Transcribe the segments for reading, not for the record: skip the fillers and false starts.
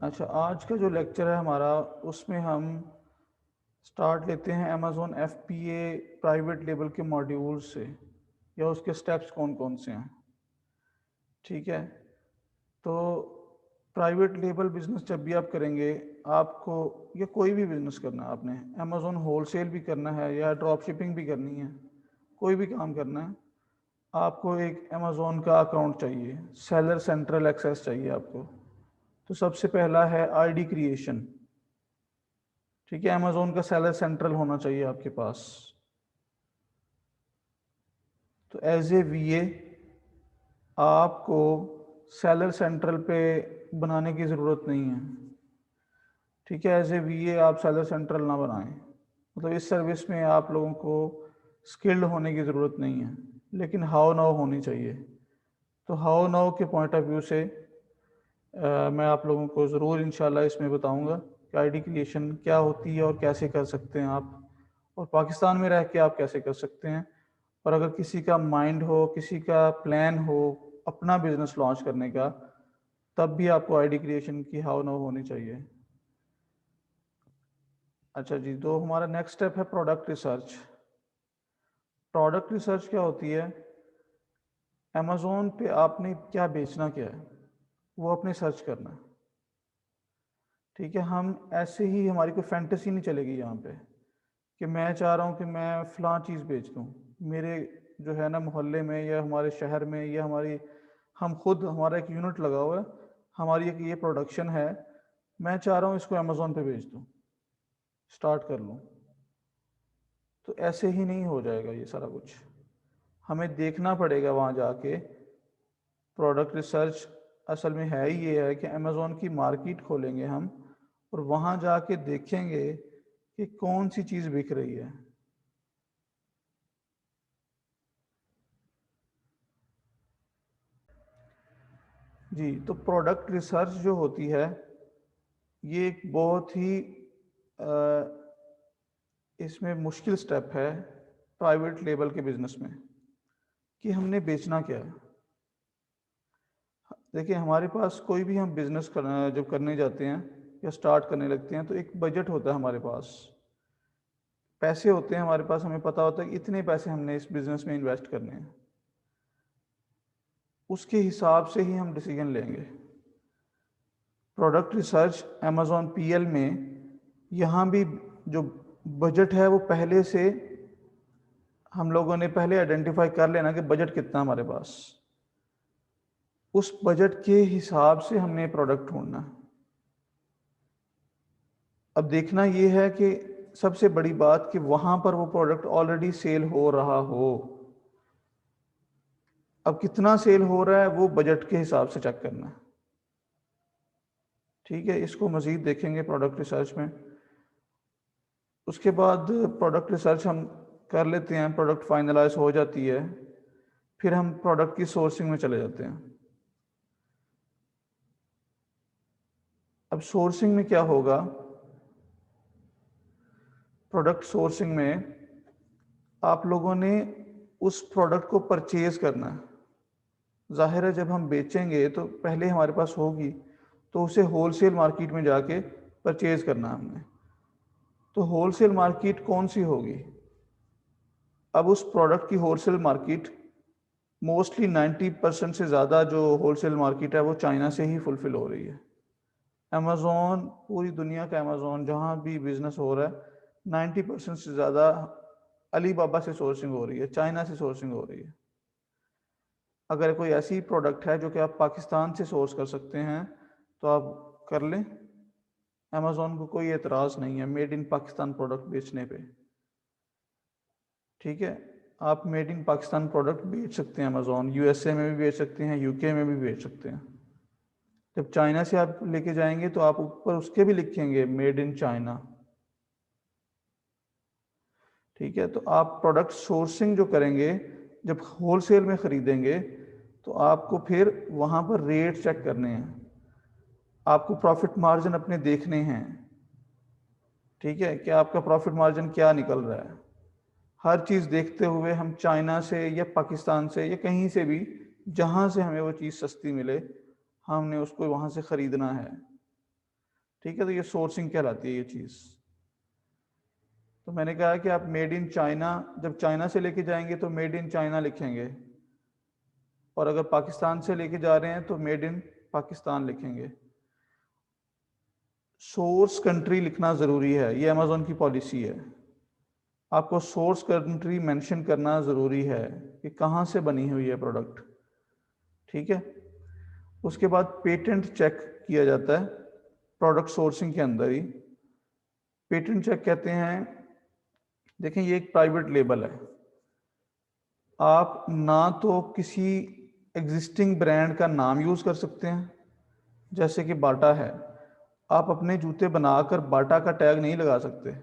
अच्छा, आज का जो लेक्चर है हमारा, उसमें हम स्टार्ट लेते हैं अमेज़ोन FBA प्राइवेट लेबल के मॉड्यूल से, या उसके स्टेप्स कौन कौन से हैं। ठीक है, तो प्राइवेट लेबल बिजनेस जब भी आप करेंगे, आपको या कोई भी बिजनेस करना है, आपने अमेज़ोन होलसेल भी करना है या ड्रॉप शिपिंग भी करनी है, कोई भी काम करना है, आपको एक अमेज़ोन का अकाउंट चाहिए, सेलर सेंट्रल एक्सेस चाहिए आपको। तो सबसे पहला है आईडी क्रिएशन। ठीक है, अमेज़ोन का सेलर सेंट्रल होना चाहिए आपके पास। तो एज ए वीए आपको सेलर सेंट्रल पे बनाने की ज़रूरत नहीं है। ठीक है, एज ए वीए आप सेलर सेंट्रल ना बनाएं, मतलब इस सर्विस में आप लोगों को स्किल्ड होने की ज़रूरत नहीं है, लेकिन हाउ नाउ होनी चाहिए। तो हाउ नाउ के पॉइंट ऑफ व्यू से मैं आप लोगों को ज़रूर इंशाल्लाह इसमें बताऊंगा कि आईडी क्रिएशन क्या होती है और कैसे कर सकते हैं आप, और पाकिस्तान में रह के आप कैसे कर सकते हैं। और अगर किसी का माइंड हो, किसी का प्लान हो अपना बिजनेस लॉन्च करने का, तब भी आपको आईडी क्रिएशन की हाउ नाउ होनी चाहिए। अच्छा जी, तो हमारा नेक्स्ट स्टेप है प्रोडक्ट रिसर्च। प्रोडक्ट रिसर्च क्या होती है? अमेज़ोन पे आपने क्या बेचना क्या है, वो अपने सर्च करना है। ठीक है, हम ऐसे ही, हमारी कोई फैंटेसी नहीं चलेगी यहाँ पे कि मैं चाह रहा हूँ कि मैं फ़लाँ चीज़ बेच दूँ मेरे जो है ना मोहल्ले में या हमारे शहर में, या हमारी, हम खुद, हमारा एक यूनिट लगा हुआ है, हमारी एक ये प्रोडक्शन है, मैं चाह रहा हूँ इसको अमेज़ोन पे बेच दूँ, स्टार्ट कर लूँ। तो ऐसे ही नहीं हो जाएगा ये सारा कुछ, हमें देखना पड़ेगा वहाँ जाके। प्रोडक्ट रिसर्च असल में है ही ये है कि अमेज़ोन की मार्केट खोलेंगे हम, और वहाँ जाके देखेंगे कि कौन सी चीज़ बिक रही है। जी, तो प्रोडक्ट रिसर्च जो होती है, ये एक बहुत ही इसमें मुश्किल स्टेप है प्राइवेट लेबल के बिजनेस में, कि हमने बेचना क्या है। देखिए, हमारे पास कोई भी हम बिजनेस करना जब करने जाते हैं या स्टार्ट करने लगते हैं, तो एक बजट होता है हमारे पास, पैसे होते हैं हमारे पास, हमें पता होता है कि इतने पैसे हमने इस बिजनेस में इन्वेस्ट करने हैं, उसके हिसाब से ही हम डिसीजन लेंगे। प्रोडक्ट रिसर्च अमेज़ॉन PL में, यहाँ भी जो बजट है वो पहले से हम लोगों ने पहले आइडेंटिफाई कर लेना कि बजट कितना हमारे पास, उस बजट के हिसाब से हमने प्रोडक्ट ढूंढना। अब देखना ये है कि सबसे बड़ी बात कि वहाँ पर वो प्रोडक्ट ऑलरेडी सेल हो रहा हो। अब कितना सेल हो रहा है वो बजट के हिसाब से चेक करना है। ठीक है, इसको मज़ीद देखेंगे प्रोडक्ट रिसर्च में। उसके बाद प्रोडक्ट रिसर्च हम कर लेते हैं, प्रोडक्ट फाइनलाइज हो जाती है, फिर हम प्रोडक्ट की सोर्सिंग में चले जाते हैं। अब सोर्सिंग में क्या होगा? प्रोडक्ट सोर्सिंग में आप लोगों ने उस प्रोडक्ट को परचेज करना है। जाहिर है, जब हम बेचेंगे तो पहले हमारे पास होगी, तो उसे होलसेल मार्केट में जाके परचेज करना है हमने। तो होलसेल मार्केट कौन सी होगी? अब उस प्रोडक्ट की होलसेल मार्केट मोस्टली 90% से ज़्यादा जो होलसेल मार्केट है वो चाइना से ही फुलफिल हो रही है। अमेज़ोन, पूरी दुनिया का अमेज़ोन जहाँ भी बिजनेस हो रहा है, 90% से ज़्यादा अली बाबा से सोर्सिंग हो रही है, चाइना से सोर्सिंग हो रही है। अगर कोई ऐसी प्रोडक्ट है जो कि आप पाकिस्तान से सोर्स कर सकते हैं, तो आप कर लें। अमेज़ोन को कोई एतराज़ नहीं है मेड इन पाकिस्तान प्रोडक्ट बेचने पे। ठीक है, आप मेड इन पाकिस्तान प्रोडक्ट बेच सकते हैं अमेज़ोन, USA में भी बेच सकते हैं, UK में भी बेच सकते हैं। जब चाइना से आप लेके जाएंगे तो आप ऊपर उसके भी लिखेंगे मेड इन चाइना। ठीक है, तो आप प्रोडक्ट सोर्सिंग जो करेंगे, जब होलसेल में ख़रीदेंगे, तो आपको फिर वहाँ पर रेट चेक करने हैं, आपको प्रॉफिट मार्जिन अपने देखने हैं। ठीक है, कि आपका प्रॉफिट मार्जिन क्या निकल रहा है। हर चीज़ देखते हुए हम चाइना से या पाकिस्तान से या कहीं से भी, जहाँ से हमें वो चीज़ सस्ती मिले, हमने उसको वहाँ से ख़रीदना है। ठीक है, तो ये सोर्सिंग कहलाती है ये चीज़। तो मैंने कहा कि आप मेड इन चाइना, जब चाइना से लेके जाएंगे तो मेड इन चाइना लिखेंगे, और अगर पाकिस्तान से लेके जा रहे हैं तो मेड इन पाकिस्तान लिखेंगे। सोर्स कंट्री लिखना ज़रूरी है, ये अमेज़ॉन की पॉलिसी है। आपको सोर्स कंट्री मेंशन करना ज़रूरी है कि कहाँ से बनी हुई है प्रोडक्ट। ठीक है, उसके बाद पेटेंट चेक किया जाता है प्रोडक्ट सोर्सिंग के अंदर ही। पेटेंट चेक कहते हैं, देखें ये एक प्राइवेट लेबल है, आप ना तो किसी एग्जिस्टिंग ब्रांड का नाम यूज़ कर सकते हैं, जैसे कि बाटा है, आप अपने जूते बनाकर बाटा का टैग नहीं लगा सकते।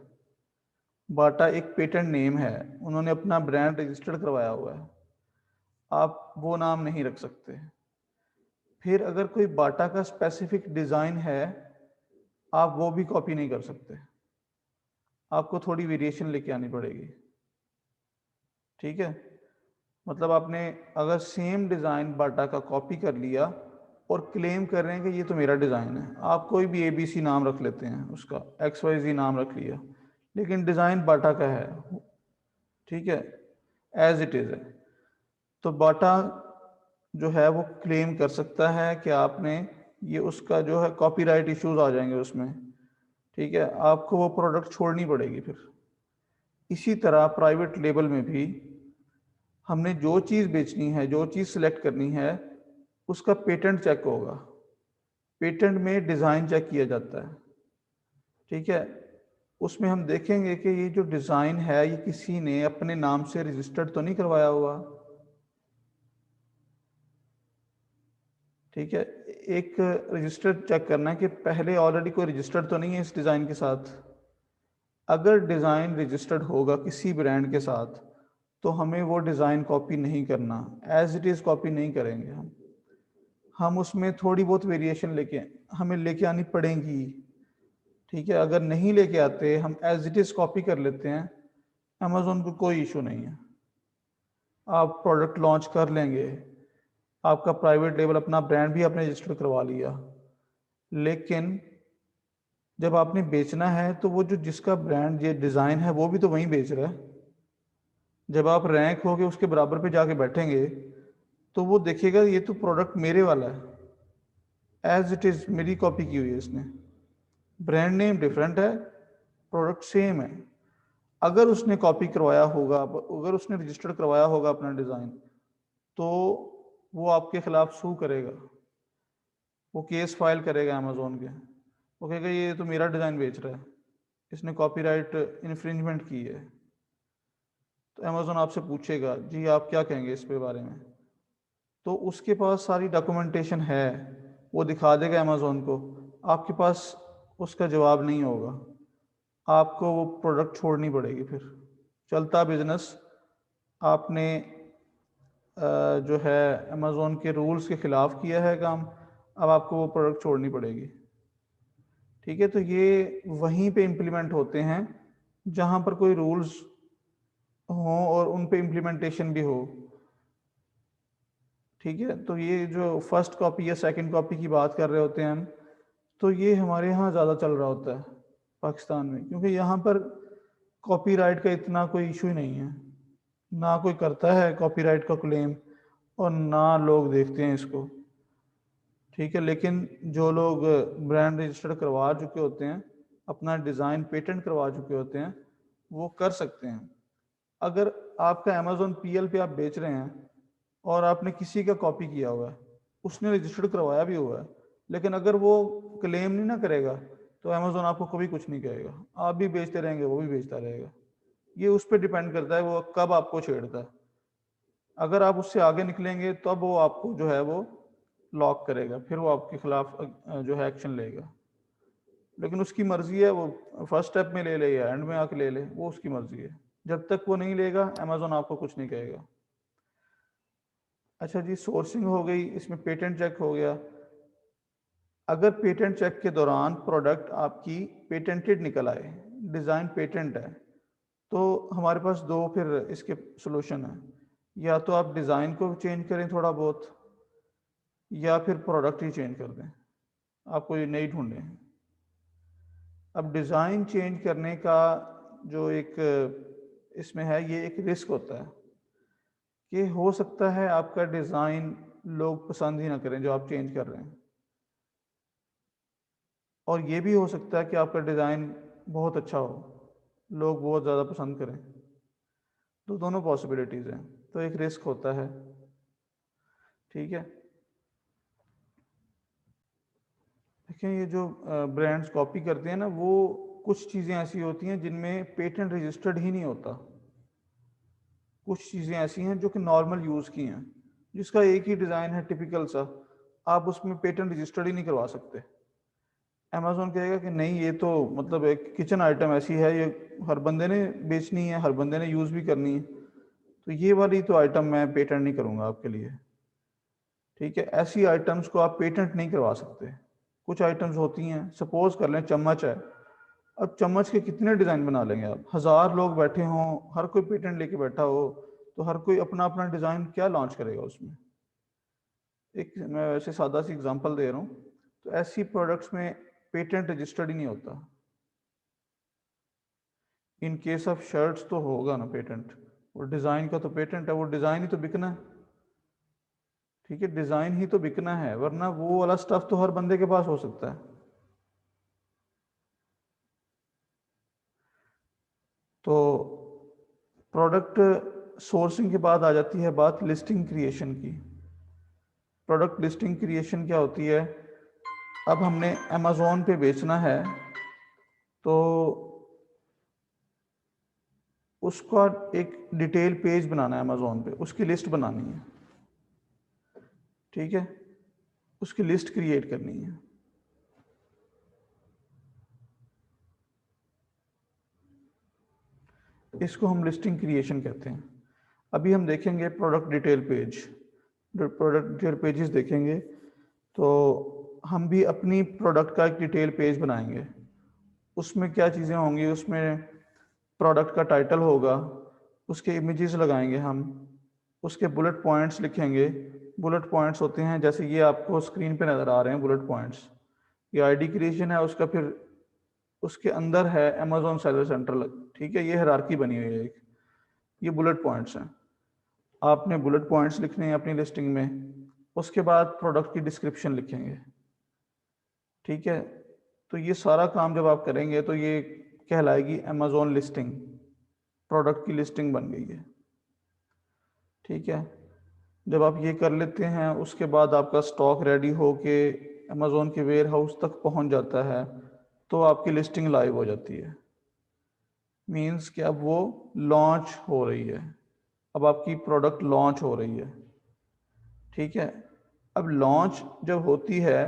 बाटा एक पेटेंट नेम है, उन्होंने अपना ब्रांड रजिस्टर्ड करवाया हुआ है, आप वो नाम नहीं रख सकते। फिर अगर कोई बाटा का स्पेसिफिक डिज़ाइन है, आप वो भी कॉपी नहीं कर सकते, आपको थोड़ी वेरिएशन लेके आनी पड़ेगी। ठीक है, मतलब आपने अगर सेम डिज़ाइन बाटा का कॉपी कर लिया और क्लेम कर रहे हैं कि ये तो मेरा डिज़ाइन है, आप कोई भी ABC नाम रख लेते हैं, उसका XYZ नाम रख लिया, लेकिन डिज़ाइन बाटा का है, ठीक है, एज इट इज़ है, तो बाटा जो है वो क्लेम कर सकता है कि आपने ये, उसका जो है कॉपीराइट इश्यूज आ जाएंगे उसमें। ठीक है, आपको वो प्रोडक्ट छोड़नी पड़ेगी फिर। इसी तरह प्राइवेट लेबल में भी हमने जो चीज़ बेचनी है, जो चीज़ सिलेक्ट करनी है, उसका पेटेंट चेक होगा। पेटेंट में डिज़ाइन चेक किया जाता है। ठीक है, उसमें हम देखेंगे कि ये जो डिज़ाइन है ये किसी ने अपने नाम से रजिस्टर्ड तो नहीं करवाया हुआ। ठीक है, एक रजिस्टर्ड चेक करना है कि पहले ऑलरेडी कोई रजिस्टर्ड तो नहीं है इस डिज़ाइन के साथ। अगर डिज़ाइन रजिस्टर्ड होगा किसी ब्रांड के साथ तो हमें वो डिज़ाइन कॉपी नहीं करना, एज इट इज़ कॉपी नहीं करेंगे हम उसमें थोड़ी बहुत वेरिएशन लेके हमें लेके आनी पड़ेगी। ठीक है, अगर नहीं लेके आते, हम एज इट इज़ कॉपी कर लेते हैं, अमेज़ोन को कोई इशू नहीं है, आप प्रोडक्ट लॉन्च कर लेंगे, आपका प्राइवेट लेबल अपना ब्रांड भी आपने रजिस्टर करवा लिया, लेकिन जब आपने बेचना है तो वो जो जिसका ब्रांड ये डिज़ाइन है वो भी तो वहीं बेच रहा है। जब आप रैंक होके उसके बराबर पे जाके बैठेंगे तो वो देखेगा ये तो प्रोडक्ट मेरे वाला है, एज इट इज़ मेरी कॉपी की हुई है इसने, ब्रांड नेम डिफरेंट है, प्रोडक्ट सेम है। अगर उसने कॉपी करवाया होगा, अगर उसने रजिस्टर्ड करवाया होगा अपना डिज़ाइन, तो वो आपके खिलाफ सू करेगा, वो केस फाइल करेगा अमेज़ोन के, वो कहेगा ये तो मेरा डिज़ाइन बेच रहा है, इसने कॉपीराइट इन्फ्रिंजमेंट की है। तो अमेज़ोन आपसे पूछेगा जी आप क्या कहेंगे इस पे बारे में, तो उसके पास सारी डॉक्यूमेंटेशन है, वो दिखा देगा अमेज़ोन को, आपके पास उसका जवाब नहीं होगा, आपको वो प्रोडक्ट छोड़नी पड़ेगी। फिर चलता बिजनेस आपने जो है अमेज़ोन के रूल्स के ख़िलाफ़ किया है काम, अब आपको वो प्रोडक्ट छोड़नी पड़ेगी। ठीक है, तो ये वहीं पे इम्प्लीमेंट होते हैं जहाँ पर कोई रूल्स हों और उन पे इम्प्लीमेंटेशन भी हो। ठीक है, तो ये जो फर्स्ट कॉपी या सेकंड कॉपी की बात कर रहे होते हैं हम, तो ये हमारे यहाँ ज़्यादा चल रहा होता है पाकिस्तान में, क्योंकि यहाँ पर कॉपीराइट का इतना कोई इशू ही नहीं है, ना कोई करता है कॉपीराइट का क्लेम और ना लोग देखते हैं इसको। ठीक है, लेकिन जो लोग ब्रांड रजिस्टर्ड करवा चुके होते हैं, अपना डिज़ाइन पेटेंट करवा चुके होते हैं, वो कर सकते हैं। अगर आपका अमेज़ोन PL पे आप बेच रहे हैं और आपने किसी का कॉपी किया हुआ है, उसने रजिस्टर्ड करवाया भी हुआ है, लेकिन अगर वो क्लेम नहीं ना करेगा तो अमेज़ोन आपको कभी कुछ नहीं कहेगा, आप भी बेचते रहेंगे, वो भी बेचता रहेगा। ये उस पर डिपेंड करता है वो कब आपको छेड़ता है। अगर आप उससे आगे निकलेंगे तब वो आपको जो है वो लॉक करेगा, फिर वो आपके खिलाफ जो है एक्शन लेगा। लेकिन उसकी मर्जी है, वो फर्स्ट स्टेप में ले ले या एंड में आके ले ले, वो उसकी मर्जी है। जब तक वो नहीं लेगा अमेज़ोन आपको कुछ नहीं कहेगा। अच्छा जी, सोर्सिंग हो गई, इसमें पेटेंट चेक हो गया। अगर पेटेंट चेक के दौरान प्रोडक्ट आपकी पेटेंटेड निकल आए, डिज़ाइन पेटेंट है, तो हमारे पास दो फिर इसके सॉल्यूशन है, या तो आप डिज़ाइन को चेंज करें थोड़ा बहुत, या फिर प्रोडक्ट ही चेंज कर दें, आप कोई नई ढूंढें। अब डिज़ाइन चेंज करने का जो एक इसमें है, ये एक रिस्क होता है कि हो सकता है आपका डिज़ाइन लोग पसंद ही ना करें जो आप चेंज कर रहे हैं, और ये भी हो सकता है कि आपका डिज़ाइन बहुत अच्छा हो, लोग बहुत ज़्यादा पसंद करें। तो दोनों पॉसिबिलिटीज़ हैं, तो एक रिस्क होता है। ठीक है, देखें ये जो ब्रांड्स कॉपी करते हैं ना, वो कुछ चीज़ें ऐसी होती हैं जिनमें पेटेंट रजिस्टर्ड ही नहीं होता। कुछ चीज़ें ऐसी हैं जो कि नॉर्मल यूज़ की हैं, जिसका एक ही डिज़ाइन है टिपिकल सा, आप उसमें पेटेंट रजिस्टर्ड ही नहीं करवा सकते। अमेजोन कहेगा कि नहीं, ये तो मतलब एक किचन आइटम ऐसी है, ये हर बंदे ने बेचनी है, हर बंदे ने यूज़ भी करनी है, तो ये वाली तो आइटम मैं पेटेंट नहीं करूँगा आपके लिए। ठीक है, ऐसी आइटम्स को आप पेटेंट नहीं करवा सकते। कुछ आइटम्स होती हैं, सपोज कर लें चम्मच है, अब चम्मच के कितने डिज़ाइन बना लेंगे आप? 1000 लोग बैठे हों, हर कोई पेटेंट लेके बैठा हो, तो हर कोई अपना अपना डिज़ाइन क्या लॉन्च करेगा उसमें? एक मैं वैसे सादा सी एग्जांपल दे रहा हूँ, तो ऐसी प्रोडक्ट्स में पेटेंट रजिस्टर्ड ही नहीं होता। इन केस ऑफ शर्ट्स तो होगा ना पेटेंट, वो डिज़ाइन का तो पेटेंट है, वो डिज़ाइन ही तो बिकना है। ठीक है, डिज़ाइन ही तो बिकना है, वरना वो वाला स्टफ तो हर बंदे के पास हो सकता है। तो प्रोडक्ट सोर्सिंग के बाद आ जाती है बात लिस्टिंग क्रिएशन की। प्रोडक्ट लिस्टिंग क्रिएशन क्या होती है? अब हमने अमेज़ोन पे बेचना है, तो उसका एक डिटेल पेज बनाना है अमेज़ोन पे, उसकी लिस्ट बनानी है। ठीक है, उसकी लिस्ट क्रिएट करनी है। इसको हम लिस्टिंग क्रिएशन कहते हैं। अभी हम देखेंगे product detail page, product detail pages देखेंगे, तो हम भी अपनी प्रोडक्ट का एक डिटेल पेज बनाएंगे। उसमें क्या चीज़ें होंगी? उसमें प्रोडक्ट का टाइटल होगा, उसके इमेजेस लगाएंगे हम, उसके बुलेट पॉइंट्स लिखेंगे। बुलेट पॉइंट्स होते हैं जैसे ये आपको स्क्रीन पे नज़र आ रहे हैं बुलेट पॉइंट्स, ये आईडी क्रिएशन है उसका, फिर उसके अंदर है अमेजोन सेलर सेंटर। ठीक है, ये हायरार्की बनी हुई है एक, ये बुलेट पॉइंट्स हैं। आपने बुलेट पॉइंट्स लिखने हैं अपनी लिस्टिंग में, उसके बाद प्रोडक्ट की डिस्क्रिप्शन लिखेंगे। ठीक है, तो ये सारा काम जब आप करेंगे तो ये कहलाएगी अमेजोन लिस्टिंग, प्रोडक्ट की लिस्टिंग बन गई है। ठीक है, जब आप ये कर लेते हैं, उसके बाद आपका स्टॉक रेडी हो के अमेजोन के वेयर हाउस तक पहुंच जाता है, तो आपकी लिस्टिंग लाइव हो जाती है। मीन्स कि अब वो लॉन्च हो रही है, अब आपकी प्रोडक्ट लॉन्च हो रही है। ठीक है, अब लॉन्च जब होती है,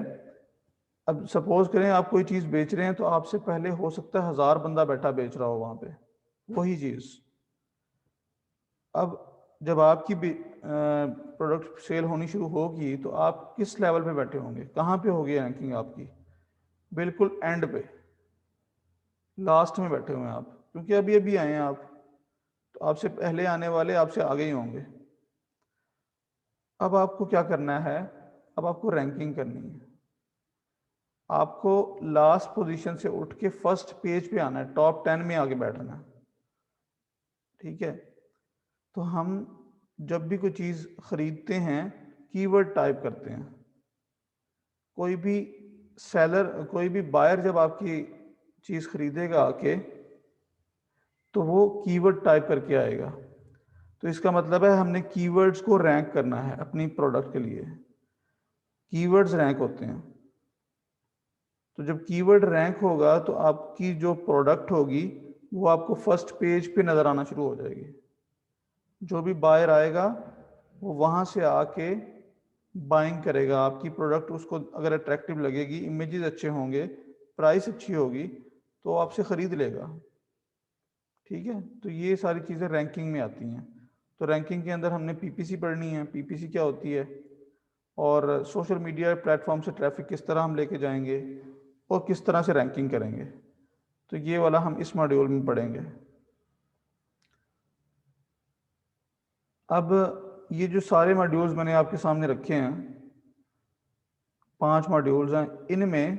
अब सपोज करें आप कोई चीज़ बेच रहे हैं, तो आपसे पहले हो सकता है 1000 बंदा बैठा बेच रहा हो वहाँ पे वही चीज़। अब जब आपकी प्रोडक्ट सेल होनी शुरू होगी, तो आप किस लेवल पे बैठे होंगे? कहाँ पे होगी रैंकिंग आपकी? बिल्कुल एंड पे, लास्ट में बैठे हुए हैं आप, क्योंकि अभी अभी आए हैं आप, तो आपसे पहले आने वाले आपसे आगे ही होंगे। अब आपको क्या करना है? अब आपको रैंकिंग करनी है। आपको लास्ट पोजीशन से उठ के फर्स्ट पेज पे आना है, टॉप 10 में आगे बैठना है। ठीक है, तो हम जब भी कोई चीज़ खरीदते हैं, कीवर्ड टाइप करते हैं। कोई भी सेलर, कोई भी बायर जब आपकी चीज़ खरीदेगा आके, तो वो कीवर्ड टाइप करके आएगा। तो इसका मतलब है हमने कीवर्ड्स को रैंक करना है अपनी प्रोडक्ट के लिए। कीवर्ड्स रैंक होते हैं, तो जब कीवर्ड रैंक होगा तो आपकी जो प्रोडक्ट होगी वो आपको फर्स्ट पेज पे नज़र आना शुरू हो जाएगी। जो भी बायर आएगा वो वहाँ से आके बाइंग करेगा आपकी प्रोडक्ट, उसको अगर अट्रैक्टिव लगेगी, इमेजेस अच्छे होंगे, प्राइस अच्छी होगी, तो आपसे ख़रीद लेगा। ठीक है, तो ये सारी चीज़ें रैंकिंग में आती हैं। तो रैंकिंग के अंदर हमने पीपीसी पढ़नी है, पीपीसी क्या होती है, और सोशल मीडिया प्लेटफॉर्म से ट्रैफिक किस तरह हम लेके जाएंगे, और किस तरह से रैंकिंग करेंगे। तो ये वाला हम इस मॉड्यूल में पढ़ेंगे। अब ये जो सारे मॉड्यूल्स मैंने आपके सामने रखे हैं, 5 मॉड्यूल्स हैं, इनमें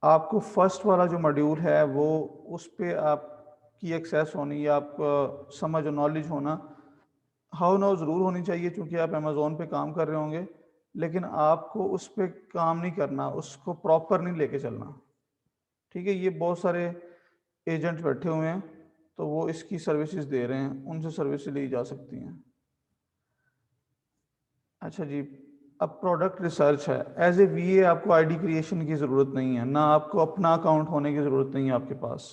आपको फर्स्ट वाला जो मॉड्यूल है वो उस पे आपकी एक्सेस होनी या आप समझ और नॉलेज होना, हाउ नाउ ज़रूर होनी चाहिए क्योंकि आप अमेज़ोन पे काम कर रहे होंगे, लेकिन आपको उस पे काम नहीं करना, उसको प्रॉपर नहीं लेके चलना। ठीक है, ये बहुत सारे एजेंट बैठे हुए हैं तो वो इसकी सर्विसेज दे रहे हैं, उनसे सर्विस ली जा सकती हैं। अच्छा जी, अब प्रोडक्ट रिसर्च है। एज ए वीए आपको आईडी क्रिएशन की ज़रूरत नहीं है, ना आपको अपना अकाउंट होने की ज़रूरत नहीं है आपके पास।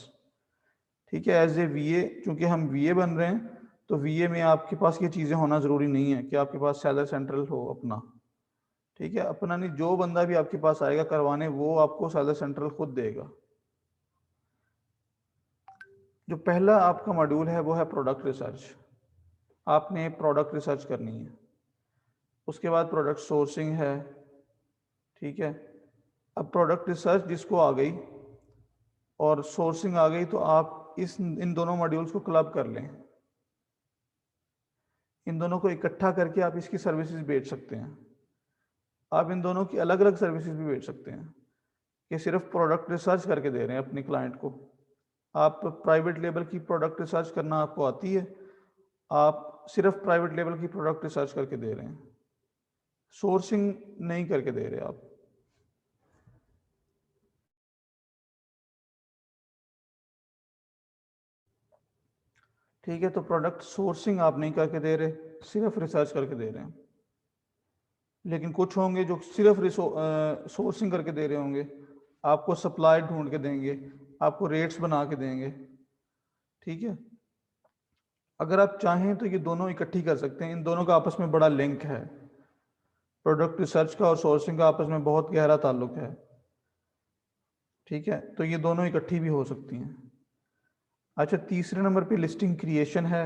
ठीक है, एज ए वीए चूंकि हम वीए बन रहे हैं तो वीए में आपके पास ये चीज़ें होना ज़रूरी नहीं है कि आपके पास सेलर सेंट्रल हो अपना। ठीक है, अपना नहीं, जो बंदा भी आपके पास आएगा करवाने वो आपको सेलर सेंट्रल खुद देगा। जो पहला आपका मॉड्यूल है वो है प्रोडक्ट रिसर्च। आपने प्रोडक्ट रिसर्च करनी है। उसके बाद प्रोडक्ट सोर्सिंग है। ठीक है, अब प्रोडक्ट रिसर्च जिसको आ गई और सोर्सिंग आ गई तो आप इन दोनों मॉड्यूल्स को क्लब कर लें। इन दोनों को इकट्ठा करके आप इसकी सर्विसेज बेच सकते हैं। आप इन दोनों की अलग अलग सर्विसेज भी बेच सकते हैं कि सिर्फ प्रोडक्ट रिसर्च करके दे रहे हैं अपने क्लाइंट को। आप प्राइवेट लेवल की प्रोडक्ट रिसर्च करना आपको आती है, आप सिर्फ प्राइवेट लेवल की प्रोडक्ट रिसर्च करके दे रहे हैं, सोर्सिंग नहीं करके दे रहे आप। ठीक है, तो प्रोडक्ट सोर्सिंग आप नहीं करके दे रहे, सिर्फ रिसर्च करके दे रहे हैं। लेकिन कुछ होंगे जो सिर्फ सोर्सिंग करके दे रहे होंगे, आपको सप्लाई ढूंढ के देंगे, आपको रेट्स बना के देंगे। ठीक है, अगर आप चाहें तो ये दोनों इकट्ठी कर सकते हैं, इन दोनों का आपस में बड़ा लिंक है। प्रोडक्ट रिसर्च का और सोर्सिंग का आपस में बहुत गहरा ताल्लुक है। ठीक है, तो ये दोनों इकट्ठी भी हो सकती हैं। अच्छा, तीसरे नंबर पे लिस्टिंग क्रिएशन है।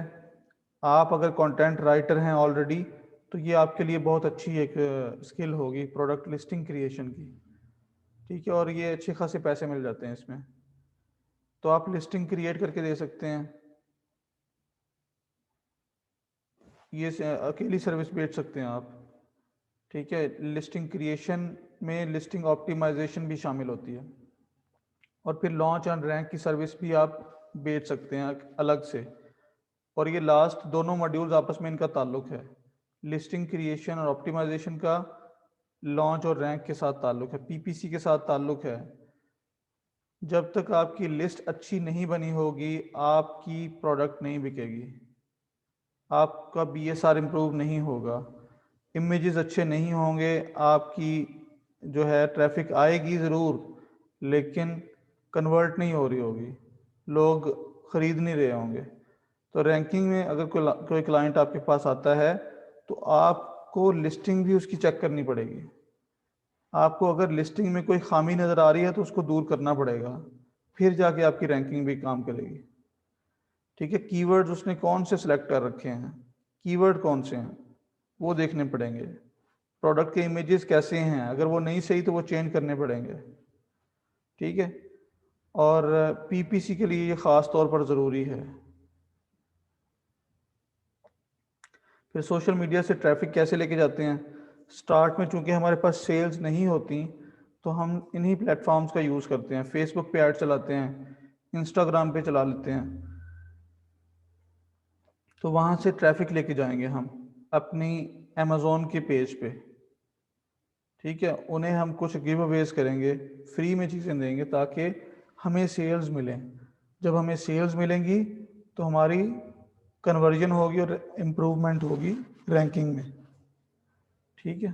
आप अगर कंटेंट राइटर हैं ऑलरेडी तो ये आपके लिए बहुत अच्छी एक स्किल होगी प्रोडक्ट लिस्टिंग क्रिएशन की। ठीक है, और ये अच्छे खासे पैसे मिल जाते हैं इसमें, तो आप लिस्टिंग क्रिएट करके दे सकते हैं। ये अकेली सर्विस बेच सकते हैं आप। ठीक है, लिस्टिंग क्रिएशन में लिस्टिंग ऑप्टिमाइजेशन भी शामिल होती है, और फिर लॉन्च एंड रैंक की सर्विस भी आप बेच सकते हैं अलग से। और ये लास्ट दोनों मॉड्यूल्स आपस में इनका ताल्लुक है, लिस्टिंग क्रिएशन और ऑप्टिमाइजेशन का लॉन्च और रैंक के साथ ताल्लुक है, पीपीसी के साथ ताल्लुक है। जब तक आपकी लिस्ट अच्छी नहीं बनी होगी आपकी प्रोडक्ट नहीं बिकेगी, आपका बीएसआर इम्प्रूव नहीं होगा, इमेजेस अच्छे नहीं होंगे, आपकी जो है ट्रैफिक आएगी ज़रूर लेकिन कन्वर्ट नहीं हो रही होगी, लोग ख़रीद नहीं रहे होंगे। तो रैंकिंग में अगर कोई क्लाइंट आपके पास आता है तो आपको लिस्टिंग भी उसकी चेक करनी पड़ेगी। आपको अगर लिस्टिंग में कोई खामी नज़र आ रही है तो उसको दूर करना पड़ेगा, फिर जाके आपकी रैंकिंग भी काम करेगी। ठीक है, कीवर्ड्स उसने कौन से सिलेक्ट कर रखे हैं, कीवर्ड कौन से हैं वो देखने पड़ेंगे। प्रोडक्ट के इमेजेस कैसे हैं, अगर वो नहीं सही तो वो चेंज करने पड़ेंगे। ठीक है, और पीपीसी के लिए ये ख़ास तौर पर ज़रूरी है। फिर सोशल मीडिया से ट्रैफिक कैसे लेके जाते हैं। स्टार्ट में चूंकि हमारे पास सेल्स नहीं होती तो हम इन्हीं प्लेटफॉर्म्स का यूज़ करते हैं, फेसबुक पे ऐड चलाते हैं, इंस्टाग्राम पे चला लेते हैं, तो वहाँ से ट्रैफिक लेके जाएंगे हम अपनी अमेज़ोन के पेज पे। ठीक है, उन्हें हम कुछ गिव अवेज करेंगे, फ्री में चीज़ें देंगे ताकि हमें सेल्स मिलें। जब हमें सेल्स मिलेंगी तो हमारी कन्वर्जन होगी और इम्प्रूवमेंट होगी रैंकिंग में। ठीक है।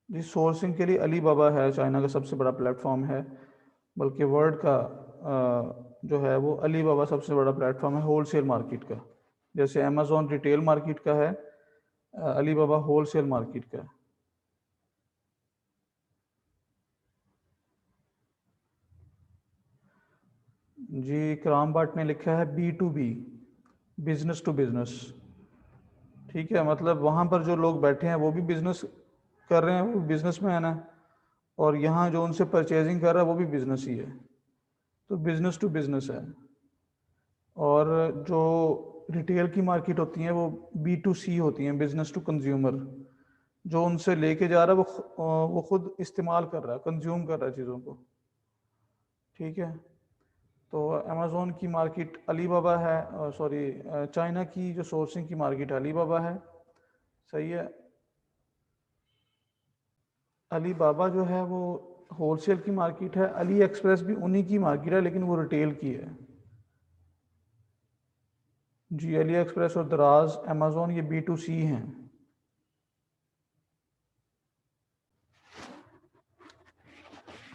जी सोर्सिंग के लिए अली बाबा है, चाइना का सबसे बड़ा प्लेटफॉर्म है, बल्कि वर्ल्ड का जो है वो अली बाबा सबसे बड़ा प्लेटफॉर्म है होलसेल मार्केट का। जैसे अमेज़ॉन रिटेल मार्केट का है, अली बाबा होलसेल मार्केट का है। जी इकराम भट्ट ने लिखा है B2B, बिजनेस टू बिजनेस। ठीक है, मतलब वहाँ पर जो लोग बैठे हैं वो भी बिजनेस कर रहे हैं, वो बिजनेस मैन है, और यहाँ जो उनसे परचेजिंग कर रहा है वो भी बिजनेस ही है, तो बिजनेस टू बिजनेस है। और जो रिटेल की मार्केट होती हैं वो B2C होती हैं, बिजनेस टू कंज्यूमर। जो उनसे लेके जा रहा है वो खुद इस्तेमाल कर रहा है, कंज्यूम कर रहा है चीज़ों को। ठीक है, तो अमेज़ोन की मार्केट अली बाबा है, सॉरी चाइना की जो सोर्सिंग की मार्केट अली बाबा है। सही है। अली बाबा जो है वो होलसेल की मार्केट है, अली एक्सप्रेस भी उन्हीं की मार्केट है लेकिन वो रिटेल की है। जी अली एक्सप्रेस और दराज अमेज़ोन ये B2C हैं।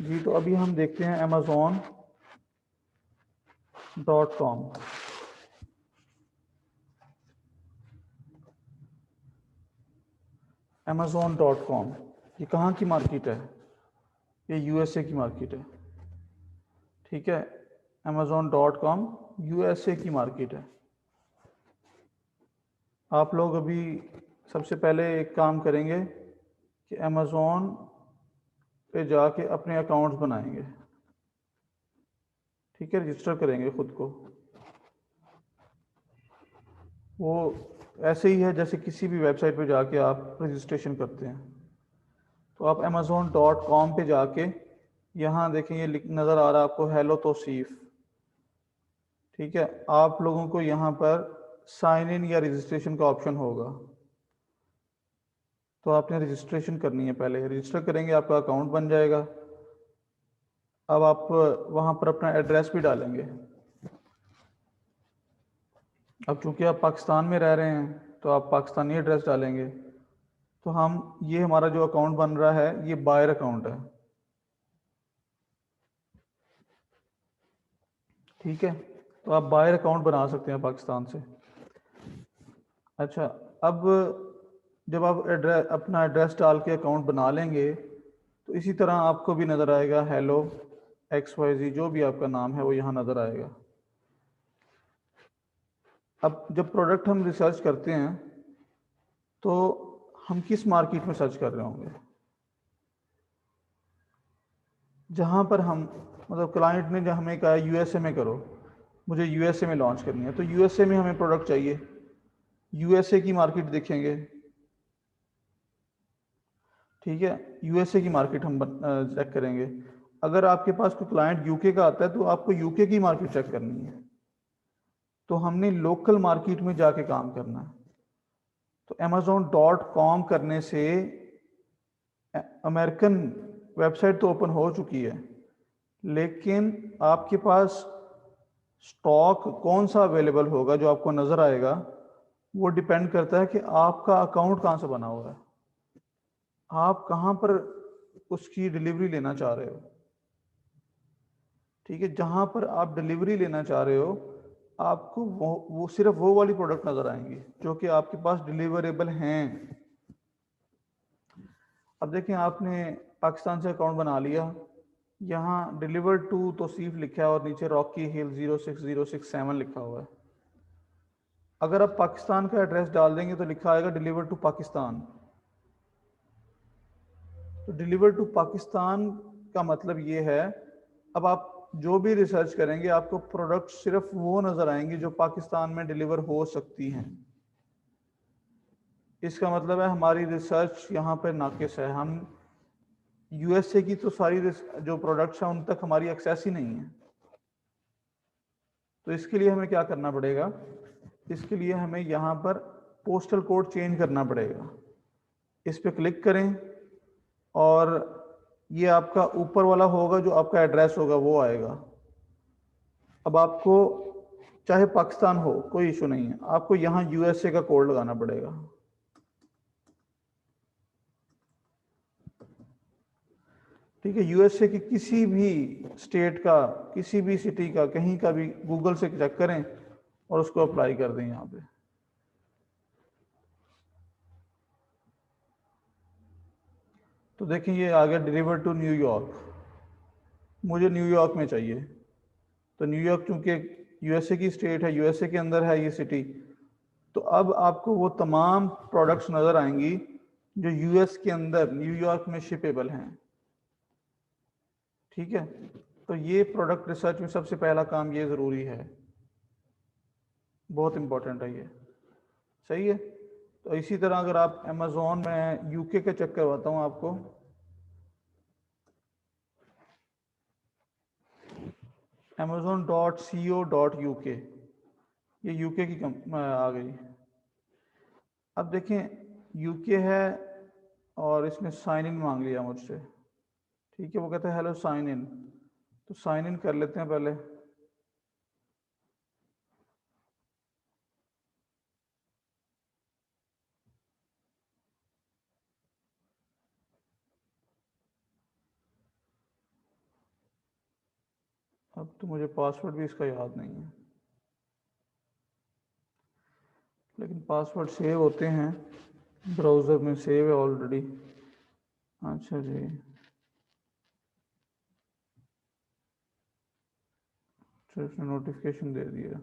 जी तो अभी हम देखते हैं Amazon.com। Amazon.com ये कहाँ की मार्केट है? ये USA की मार्केट है। ठीक है, Amazon.com USA की मार्केट है। आप लोग अभी सबसे पहले एक काम करेंगे कि Amazon पे जाके अपने अकाउंट्स बनाएंगे। ठीक है, रजिस्टर करेंगे खुद को। वो ऐसे ही है जैसे किसी भी वेबसाइट पे जाके आप रजिस्ट्रेशन करते हैं। तो आप Amazon.com पे जाके यहाँ देखें, ये नज़र आ रहा है आपको हेलो तौसीफ। ठीक है, आप लोगों को यहाँ पर साइन इन या रजिस्ट्रेशन का ऑप्शन होगा, तो आपने रजिस्ट्रेशन करनी है। पहले रजिस्टर करेंगे आपका अकाउंट बन जाएगा। अब आप वहाँ पर अपना एड्रेस भी डालेंगे। अब चूंकि आप पाकिस्तान में रह रहे हैं तो आप पाकिस्तानी एड्रेस डालेंगे। तो हम ये हमारा जो अकाउंट बन रहा है ये बायर अकाउंट है। ठीक है, तो आप बायर अकाउंट बना सकते हैं पाकिस्तान से। अच्छा, अब जब आप एड्रेस अपना एड्रेस डाल के अकाउंट बना लेंगे तो इसी तरह आपको भी नज़र आएगा हेलो XYZ, जो भी आपका नाम है वो यहाँ नज़र आएगा। अब जब प्रोडक्ट हम रिसर्च करते हैं तो हम किस मार्केट में सर्च कर रहे होंगे? जहाँ पर हम मतलब क्लाइंट ने जब हमें कहा USA में करो, मुझे USA में लॉन्च करनी है, तो USA में हमें प्रोडक्ट चाहिए, USA की मार्केट देखेंगे। ठीक है, USA की मार्केट हम चेक करेंगे। अगर आपके पास कोई क्लाइंट UK का आता है तो आपको UK की मार्केट चेक करनी है। तो हमने लोकल मार्केट में जाके काम करना है। तो Amazon.com करने से अमेरिकन वेबसाइट तो ओपन हो चुकी है, लेकिन आपके पास स्टॉक कौन सा अवेलेबल होगा जो आपको नज़र आएगा, वो डिपेंड करता है कि आपका अकाउंट कहाँ से बना हुआ है, आप कहाँ पर उसकी डिलीवरी लेना चाह रहे हो। ठीक है, जहाँ पर आप डिलीवरी लेना चाह रहे हो आपको वो सिर्फ वो वाली प्रोडक्ट नज़र आएंगी जो कि आपके पास डिलीवरेबल हैं। अब देखें, आपने पाकिस्तान से अकाउंट बना लिया, यहाँ डिलीवर टू तौसीफ लिखा है और नीचे रॉकी हिल 06067 लिखा हुआ है। अगर आप पाकिस्तान का एड्रेस डाल देंगे तो लिखा आएगा डिलीवर टू पाकिस्तान। तो डिलीवर टू पाकिस्तान का मतलब ये है, अब आप जो भी रिसर्च करेंगे आपको प्रोडक्ट सिर्फ वो नज़र आएंगे जो पाकिस्तान में डिलीवर हो सकती हैं। इसका मतलब है हमारी रिसर्च यहाँ पर नाकिस है। हम USA की तो सारी जो प्रोडक्ट्स हैं उन तक हमारी एक्सेस ही नहीं है। तो इसके लिए हमें क्या करना पड़ेगा? इसके लिए हमें यहाँ पर पोस्टल कोड चेंज करना पड़ेगा। इस पर क्लिक करें और ये आपका ऊपर वाला होगा, जो आपका एड्रेस होगा वो आएगा। अब आपको चाहे पाकिस्तान हो कोई इशू नहीं है, आपको यहाँ USA का कोड लगाना पड़ेगा। ठीक है, यूएसए की किसी भी स्टेट का, किसी भी सिटी का, कहीं का भी गूगल से चेक करें और उसको अप्लाई कर दें यहाँ पे। तो देखिए ये आ गया डिलीवर टू न्यूयॉर्क, मुझे न्यूयॉर्क में चाहिए। तो न्यूयॉर्क चूंकि यूएसए की स्टेट है, यूएसए के अंदर है ये सिटी, तो अब आपको वो तमाम प्रोडक्ट्स नजर आएंगी जो यूएस के अंदर न्यूयॉर्क में शिपेबल हैं। ठीक है, तो ये प्रोडक्ट रिसर्च में सबसे पहला काम ये ज़रूरी है, बहुत इंपॉर्टेंट है ये। सही है। तो इसी तरह अगर आप अमेज़ोन में यूके का चेक करवाता हूँ आपको, amazon.co.uk, ये यूके की आ गई। अब देखें यूके है और इसने साइन इन मांग लिया मुझसे। ठीक है, वो कहता है हेलो साइन इन, तो साइन इन कर लेते हैं पहले। अब तो मुझे पासवर्ड भी इसका याद नहीं है, लेकिन पासवर्ड सेव होते हैं ब्राउज़र में, सेव है ऑलरेडी। अच्छा जी, तो इसने नोटिफिकेशन दे दिया।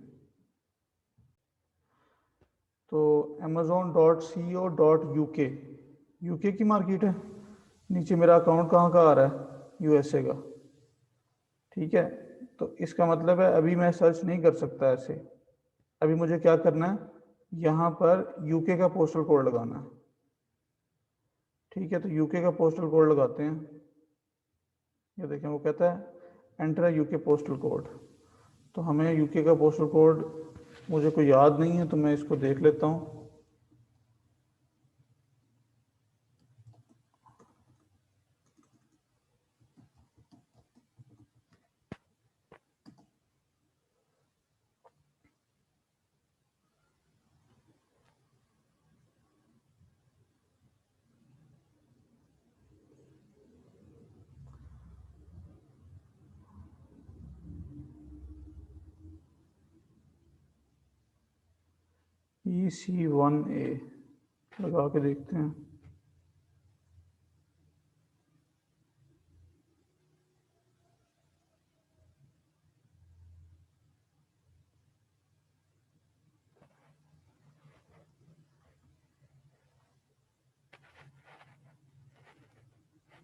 तो amazon.co.uk, यूके की मार्केट है। नीचे मेरा अकाउंट कहाँ का आ रहा है, यूएसए का। ठीक है, तो इसका मतलब है अभी मैं सर्च नहीं कर सकता ऐसे। अभी मुझे क्या करना है, यहाँ पर यूके का पोस्टल कोड लगाना है। ठीक है, तो यूके का पोस्टल कोड लगाते हैं। ये देखें वो कहता है एंटर यूके पोस्टल कोड। तो हमें यूके का पोस्टल कोड मुझे कोई याद नहीं है, तो मैं इसको देख लेता हूँ। EC1A लगा के देखते हैं।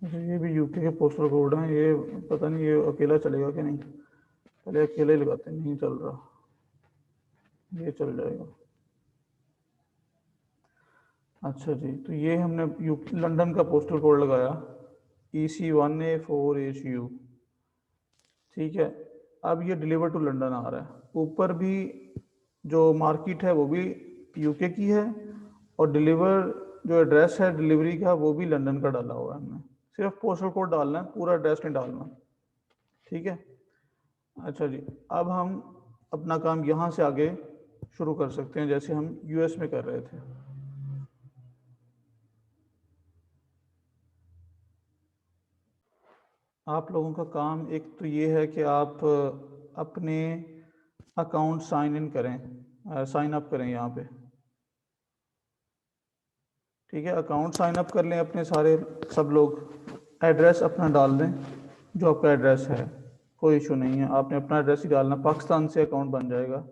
अच्छा, ये भी यूके के पोस्टल कोड हैं। ये पता नहीं ये अकेला चलेगा कि नहीं, पहले अकेले ही लगाते हैं। नहीं चल रहा, ये चल जाएगा। अच्छा जी, तो ये हमने लंदन का पोस्टल कोड लगाया EC1A4HU। ठीक है, अब ये डिलीवर टू लंदन आ रहा है। ऊपर भी जो मार्केट है वो भी यूके की है, और डिलीवर जो एड्रेस है डिलीवरी का वो भी लंदन का डाला हुआ है हमने। सिर्फ पोस्टल कोड डालना है, पूरा एड्रेस नहीं डालना। ठीक है। अच्छा जी, अब हम अपना काम यहाँ से आगे शुरू कर सकते हैं जैसे हम यूएस में कर रहे थे। आप लोगों का काम एक तो ये है कि आप अपने अकाउंट साइन इन करें, साइन अप करें यहाँ पे। ठीक है, अकाउंट साइन अप कर लें अपने सारे सब लोग। एड्रेस अपना डाल दें जो आपका एड्रेस है, कोई इशू नहीं है, आपने अपना एड्रेस ही डालना। पाकिस्तान से अकाउंट बन जाएगा।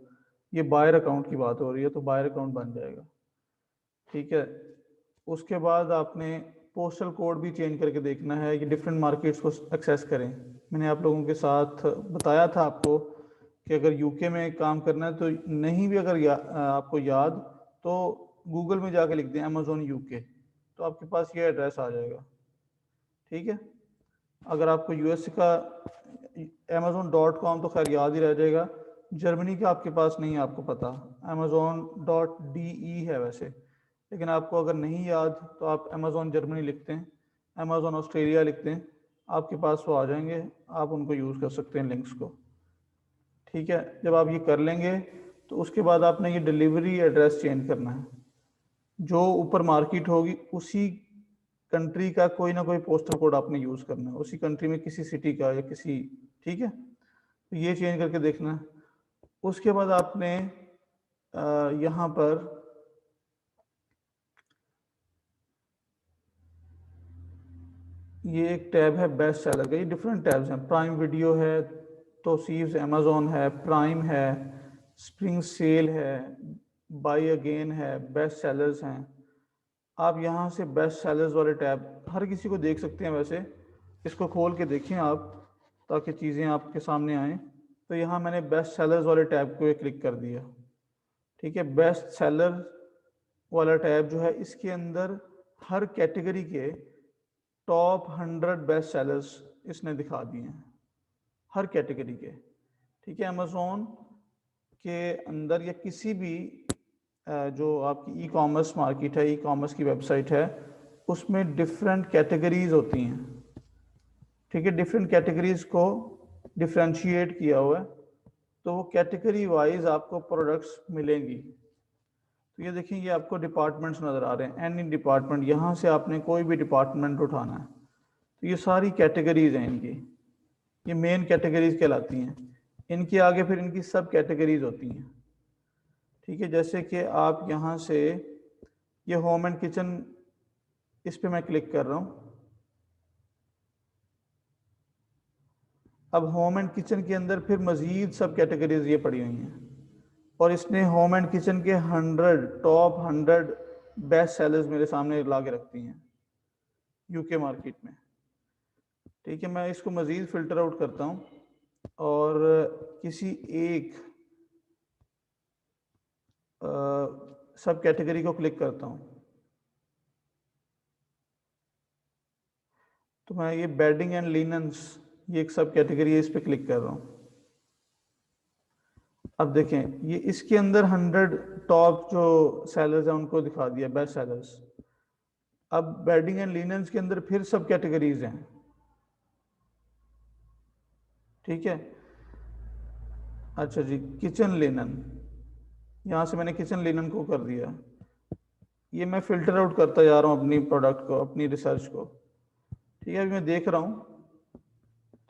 ये बायर अकाउंट की बात हो रही है, तो बायर अकाउंट बन जाएगा। ठीक है, उसके बाद आपने पोस्टल कोड भी चेंज करके देखना है कि डिफरेंट मार्केट्स को एक्सेस करें। मैंने आप लोगों के साथ बताया था आपको कि अगर यूके में काम करना है तो नहीं भी अगर आपको याद, तो गूगल में जाके लिख दें अमेज़ॉन यूके, तो आपके पास ये एड्रेस आ जाएगा। ठीक है, अगर आपको यूएस का amazon.com तो खैर याद ही रह जाएगा। जर्मनी का आपके पास नहीं है, आपको पता amazon.de है वैसे, लेकिन आपको अगर नहीं याद तो आप अमेज़ॉन जर्मनी लिखते हैं, अमेज़ॉन ऑस्ट्रेलिया लिखते हैं, आपके पास वो आ जाएंगे। आप उनको यूज़ कर सकते हैं लिंक्स को। ठीक है, जब आप ये कर लेंगे तो उसके बाद आपने ये डिलीवरी एड्रेस चेंज करना है। जो ऊपर मार्केट होगी उसी कंट्री का कोई ना कोई पोस्टल कोड आपने यूज करना है, उसी कंट्री में किसी सिटी का या किसी, ठीक है, तो ये चेंज करके देखना है। उसके बाद आपने यहाँ पर ये एक टैब है बेस्ट सेलर का, ये डिफरेंट टैब्स हैं, प्राइम वीडियो है, तोसीफ्स अमेजोन है, प्राइम है, स्प्रिंग सेल है, बाई अगेन है, बेस्ट सेलर्स हैं। आप यहाँ से बेस्ट सेलर्स वाले टैब हर किसी को देख सकते हैं, वैसे इसको खोल के देखें आप ताकि चीज़ें आपके सामने आएँ। तो यहाँ मैंने बेस्ट सेलर्स वाले टैब को क्लिक कर दिया, ठीक है। बेस्ट सेलर वाला टैब जो है इसके अंदर हर कैटेगरी के टॉप 100 बेस्ट सेलर्स इसने दिखा दिए हैं, हर कैटेगरी के, ठीक है। अमेज़ोन के अंदर या किसी भी जो आपकी ई कॉमर्स मार्केट है, ई कॉमर्स की वेबसाइट है, उसमें डिफरेंट कैटेगरीज होती हैं, ठीक है। डिफरेंट कैटेगरीज को डिफ्रेंशिएट किया हुआ है, तो वो कैटेगरी वाइज आपको प्रोडक्ट्स मिलेंगी। तो ये देखिए, ये आपको डिपार्टमेंट्स नज़र आ रहे हैं, एनी डिपार्टमेंट, यहाँ से आपने कोई भी डिपार्टमेंट उठाना है, तो ये सारी कैटेगरीज हैं इनकी, ये मेन कैटेगरीज कहलाती हैं। इनके आगे फिर इनकी सब कैटेगरीज होती हैं, ठीक है। जैसे कि आप यहाँ से ये होम एंड किचन, इस पे मैं क्लिक कर रहा हूँ। अब होम एंड किचन के अंदर फिर मज़ीद सब कैटेगरीज ये पड़ी हुई हैं, और इसने होम एंड किचन के 100 बेस्ट सेलर्स मेरे सामने ला के रखती हैं यूके मार्केट में, ठीक है। मैं इसको मज़ीद फ़िल्टर आउट करता हूँ और किसी एक सब कैटेगरी को क्लिक करता हूँ। तो मैं ये बेडिंग एंड लिनन्स, ये एक सब कैटेगरी है, इस पे क्लिक कर रहा हूँ। अब देखें, ये इसके अंदर 100 टॉप जो सेलर्स हैं उनको दिखा दिया, बेस्ट सेलर्स। अब बेडिंग एंड लिनन्स के अंदर फिर सब कैटेगरीज हैं, ठीक है। अच्छा जी, किचन लिनन, यहाँ से मैंने किचन लिनन को कर दिया। ये मैं फिल्टर आउट करता जा रहा हूँ अपनी प्रोडक्ट को, अपनी रिसर्च को, ठीक है। अभी मैं देख रहा हूँ,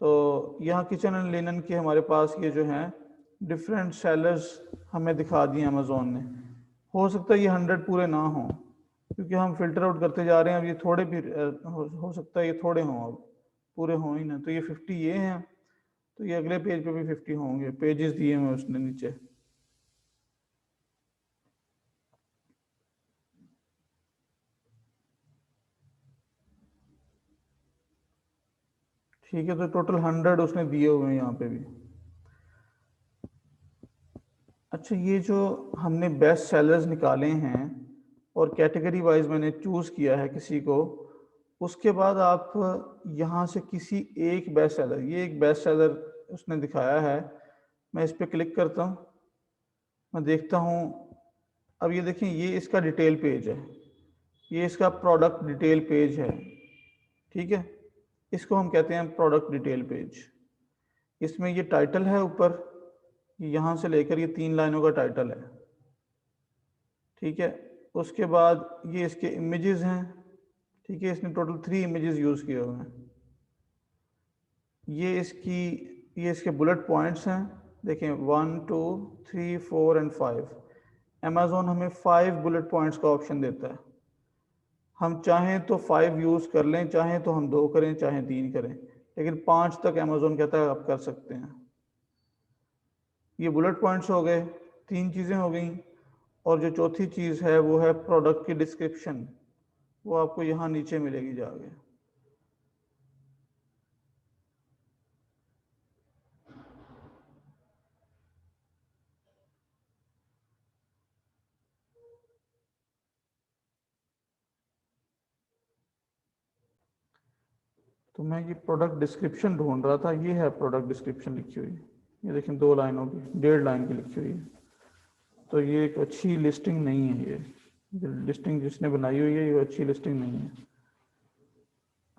तो यहाँ किचन एंड लिनन के हमारे पास ये जो हैं डिफरेंट सेलर्स हमें दिखा दिए अमेज़ोन ने। हो सकता है ये 100 पूरे ना हों, क्योंकि हम फिल्टर आउट करते जा रहे हैं। अब ये थोड़े भी हो सकता है ये थोड़े हों, अब पूरे हों ही ना। तो ये 50 ये हैं, तो ये अगले पेज पे भी 50 होंगे, पेजेस दिए हुए उसने नीचे। ठीक है, तो टोटल 100 उसने दिए हुए हैं यहाँ पे भी। अच्छा, ये जो हमने बेस्ट सेलर्स निकाले हैं और कैटेगरी वाइज मैंने चूज़ किया है किसी को, उसके बाद आप यहाँ से किसी एक बेस्ट सेलर, ये एक बेस्ट सेलर उसने दिखाया है, मैं इस पर क्लिक करता हूँ, मैं देखता हूँ। अब ये देखें, ये इसका डिटेल पेज है, ये इसका प्रोडक्ट डिटेल पेज है, ठीक है। इसको हम कहते हैं प्रोडक्ट डिटेल पेज। इसमें ये टाइटल है ऊपर, यहाँ से लेकर ये 3 लाइनों का टाइटल है, ठीक है। उसके बाद ये इसके इमेजेस हैं, ठीक है। इसने टोटल 3 इमेजेस यूज़ किए हुए हैं। ये इसके बुलेट पॉइंट्स हैं, देखें 1 2 3 4 एंड 5। अमेज़ॉन हमें 5 बुलेट पॉइंट्स का ऑप्शन देता है। हम चाहें तो 5 यूज़ कर लें, चाहें तो हम 2 करें, चाहें 3 करें, लेकिन 5 तक अमेज़ॉन कहता है आप कर सकते हैं। ये बुलेट पॉइंट्स हो गए, 3 चीज़ें हो गई। और जो चौथी चीज़ है वो है प्रोडक्ट की डिस्क्रिप्शन, वो आपको यहाँ नीचे मिलेगी जाके। तो मैं ये प्रोडक्ट डिस्क्रिप्शन ढूंढ रहा था, ये है प्रोडक्ट डिस्क्रिप्शन लिखी हुई, ये देखें 2 लाइनों की, 1.5 लाइन की लिखी हुई है। तो ये एक अच्छी लिस्टिंग नहीं है, ये लिस्टिंग जिसने बनाई हुई है ये अच्छी लिस्टिंग नहीं है।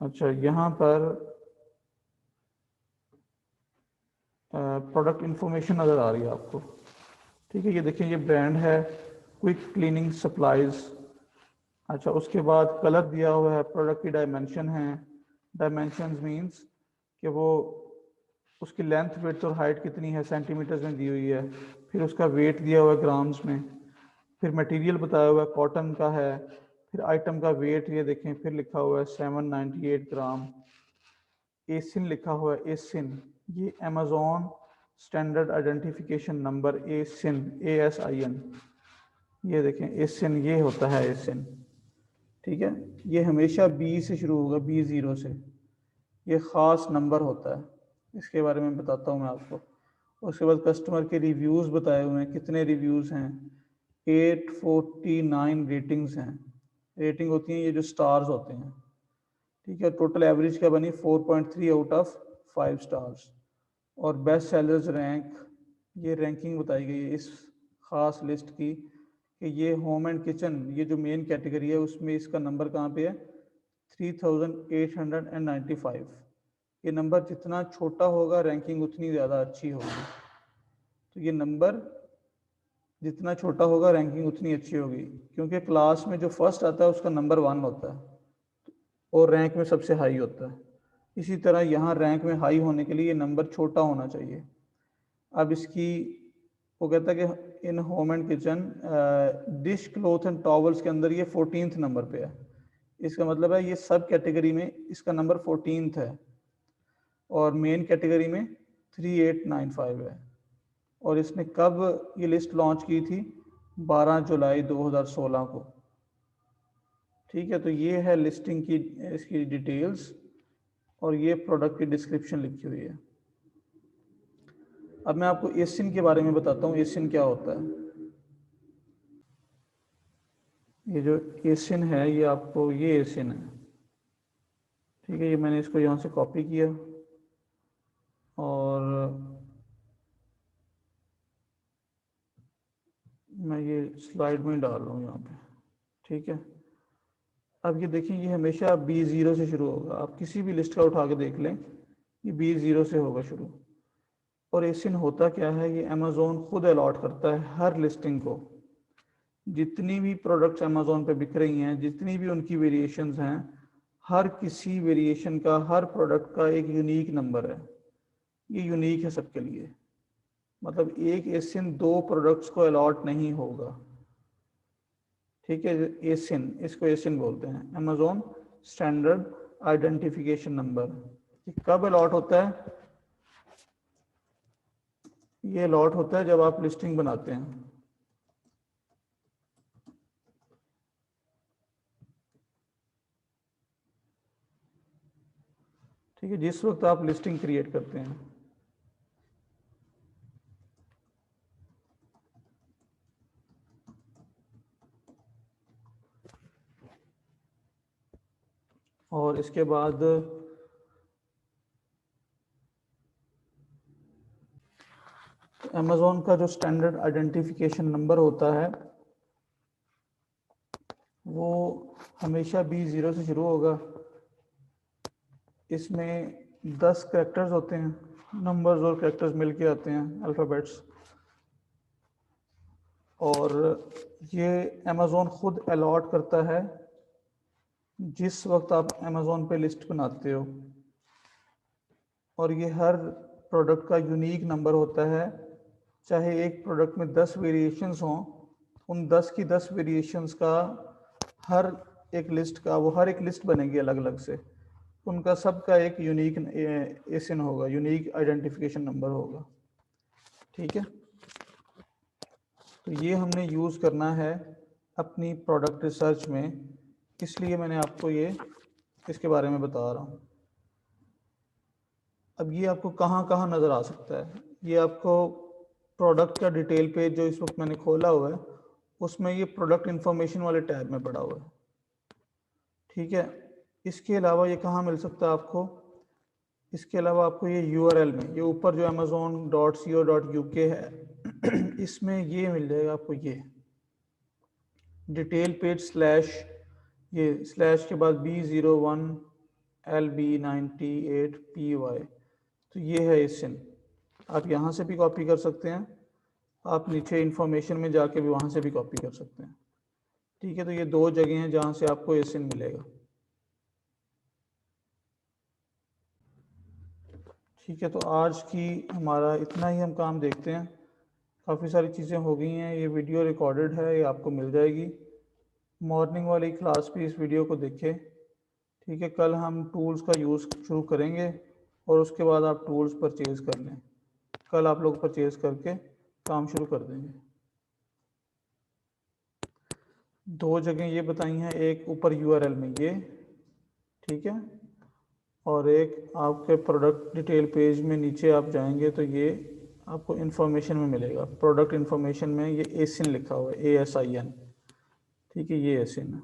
अच्छा, यहाँ पर प्रोडक्ट इंफॉर्मेशन नज़र आ रही है आपको, ठीक है। ये देखिए, ये ब्रांड है क्विक क्लीनिंग सप्लाइज, अच्छा, उसके बाद कलर दिया हुआ है, प्रोडक्ट की डायमेंशन है, डायमेंशन मींस कि वो उसकी लेंथ विड्थ और हाइट कितनी है, सेंटीमीटर्स में दी हुई है। फिर उसका वेट दिया हुआ है ग्राम्स में। फिर मटेरियल बताया हुआ है कॉटन का है। फिर आइटम का वेट ये देखें, फिर लिखा हुआ है 798 ग्राम। एसिन लिखा हुआ है, एसिन ये Amazon standard identification number, ASIN ASIN, ये देखें एसिन, ये होता है एसिन। ठीक है, ये हमेशा बी से शुरू होगा, B0 से। ये ख़ास नंबर होता है, इसके बारे में बताता हूँ मैं आपको। उसके बाद कस्टमर के रिव्यूज़ बताए हुए हैं, कितने रिव्यूज़ हैं, 849 रेटिंग्स हैं। रेटिंग होती हैं ये जो स्टार्स होते हैं। ठीक है, टोटल एवरेज क्या बनी, 4.3 आउट ऑफ 5 स्टार्स। और बेस्ट सेलर्स रैंक, ये रैंकिंग बताई गई है इस ख़ास लिस्ट की कि ये होम एंड किचन, ये जो मेन कैटेगरी है उसमें इसका नंबर कहाँ पे है, 3895। ये नंबर जितना छोटा होगा रैंकिंग उतनी ज़्यादा अच्छी होगी। तो ये नंबर जितना छोटा होगा रैंकिंग उतनी अच्छी होगी, क्योंकि क्लास में जो फर्स्ट आता है उसका नंबर 1 होता है और रैंक में सबसे हाई होता है। इसी तरह यहाँ रैंक में हाई होने के लिए ये नंबर छोटा होना चाहिए। अब इसकी वो कहता है कि in home and kitchen dishcloth and towels के अंदर ये 14th नंबर पे है। इसका मतलब है ये सब कैटेगरी में इसका नंबर 14th है और मेन कैटेगरी में 3895 है। और इसने कब ये लिस्ट लॉन्च की थी, 12 जुलाई 2016 को। ठीक है, तो ये है लिस्टिंग की इसकी डिटेल्स और ये प्रोडक्ट की डिस्क्रिप्शन लिखी हुई है। अब मैं आपको एसिन के बारे में बताता हूँ, एसिन क्या होता है। ये जो एसिन है ये आपको, ये एसिन है। ठीक है, ये मैंने इसको यहाँ से कॉपी किया और मैं ये स्लाइड में डाल रहा हूँ यहाँ पे। ठीक है, अब ये देखिए ये हमेशा B0 से शुरू होगा। आप किसी भी लिस्ट का उठा के देख लें, ये B0 से होगा शुरू। और एसिन होता क्या है, ये अमेजोन खुद अलॉट करता है हर लिस्टिंग को। जितनी भी प्रोडक्ट्स अमेजोन पे बिक रही हैं, जितनी भी उनकी वेरिएशंस हैं, हर किसी वेरिएशन का, हर प्रोडक्ट का एक यूनिक नंबर है। ये यूनिक है सबके लिए। मतलब एक एसिन 2 प्रोडक्ट्स को अलॉट नहीं होगा। ठीक है, एसिन, इसको एसिन बोलते हैं, अमेजोन स्टैंडर्ड आइडेंटिफिकेशन नंबर। ये कब अलॉट होता है, ये अलॉट होता है जब आप लिस्टिंग बनाते हैं। ठीक है, जिस वक्त आप लिस्टिंग क्रिएट करते हैं। और इसके बाद अमेजोन का जो स्टैंडर्ड आइडेंटिफिकेशन नंबर होता है वो हमेशा B0 से शुरू होगा। इसमें 10 कैरेक्टर्स होते हैं, नंबर्स और कैरेक्टर्स मिलके आते हैं, अल्फ़ाबेट्स। और ये अमेज़ोन खुद अलॉट करता है जिस वक्त आप अमेज़ोन पे लिस्ट बनाते हो। और ये हर प्रोडक्ट का यूनिक नंबर होता है। चाहे एक प्रोडक्ट में 10 वेरिएशंस हों, उन 10 की 10 वेरिएशंस का हर एक लिस्ट का, वो हर एक लिस्ट बनेगी अलग अलग से, उनका सबका एक यूनिक एसिन होगा, यूनिक आइडेंटिफिकेशन नंबर होगा। ठीक है, तो ये हमने यूज़ करना है अपनी प्रोडक्ट रिसर्च में, इसलिए मैंने आपको ये इसके बारे में बता रहा हूँ। अब ये आपको कहाँ कहाँ नज़र आ सकता है, ये आपको प्रोडक्ट का डिटेल पेज जो इस वक्त मैंने खोला हुआ है उसमें ये प्रोडक्ट इंफॉर्मेशन वाले टैब में पड़ा हुआ है। ठीक है, इसके अलावा ये कहाँ मिल सकता है आपको, इसके अलावा आपको ये URL में, ये ऊपर जो amazon.co.uk है इसमें ये मिल जाएगा आपको, ये डिटेल पेज स्लैश, ये स्लैश के बाद B01LB98PY, तो ये है एसिन। आप यहाँ से भी कॉपी कर सकते हैं, आप नीचे इंफॉर्मेशन में जाके भी वहाँ से भी कॉपी कर सकते हैं। ठीक है, तो ये दो जगह हैं जहाँ से आपको एसिन मिलेगा। ठीक है, तो आज की हमारा इतना ही हम काम देखते हैं। काफ़ी सारी चीज़ें हो गई हैं, ये वीडियो रिकॉर्डेड है, ये आपको मिल जाएगी। मॉर्निंग वाली क्लास भी इस वीडियो को देखें। ठीक है, कल हम टूल्स का यूज़ शुरू करेंगे और उसके बाद आप टूल्स परचेज़ कर लें। कल आप लोग परचेज़ करके काम शुरू कर देंगे। दो जगह ये बताई हैं, एक ऊपर यूआरएल में ये, ठीक है, और एक आपके प्रोडक्ट डिटेल पेज में नीचे आप जाएंगे तो ये आपको इन्फॉर्मेशन में मिलेगा। प्रोडक्ट इन्फॉर्मेशन में ये एसिन लिखा हुआ है, ASIN। ठीक है, ये एसिन है।